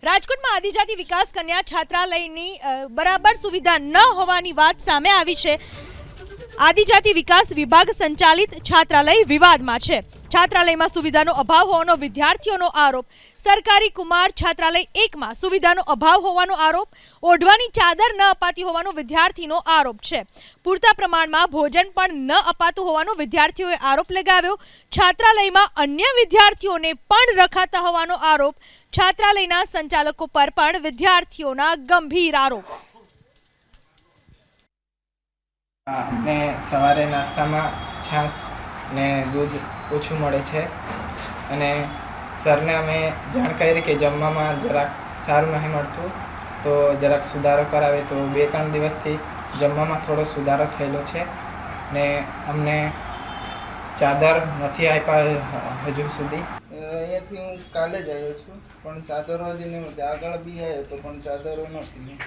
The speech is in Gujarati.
રાજકોટમાં આદિજાતિ વિકાસ કન્યા છાત્રાલયની બરાબર સુવિધા ન હોવાની વાત સામે આવી છે। આદિજાતિ વિકાસ વિભાગ સંચાલિત છાત્રાલય વિવાદમાં છે। છાત્રાલયમાં સુવિધાનો અભાવ હોવાનો વિદ્યાર્થીઓનો આરોપ। સરકારી કુમાર છાત્રાલય 1માં સુવિધાનો અભાવ હોવાનો આરોપ। ઓઢવાની ચાદર ન અપાતી હોવાનો વિદ્યાર્થીનો આરોપ છે। પૂરતા પ્રમાણમાં ભોજન પણ ન અપાતું હોવાનો વિદ્યાર્થીઓએ આરોપ લગાવ્યો। છાત્રાલયમાં અન્ય વિદ્યાર્થીઓને પણ રખાતા હોવાનો આરોપ। છાત્રાલયના સંચાલકો પર પણ વિદ્યાર્થીઓના ગંભીર આરોપ। ને સવારે નાસ્તામાં છાશ ને દૂધ ઓછું મળે છે અને સરને અમે જાણ કરી કે જમવામાં જરાક સારું નહીં મળતું, તો જરાક સુધારો કરાવે। તો 2-3 દિવસથી જમવામાં થોડો સુધારો થયેલો છે ને અમને ચાદર નથી આપ્યા હજુ સુધી। અહીંયાથી હું કાલે જ આવ્યો છું, પણ ચાદરો હજી નહીં મળતી। આગળ બી આવ્યો તો પણ ચાદરો નથી।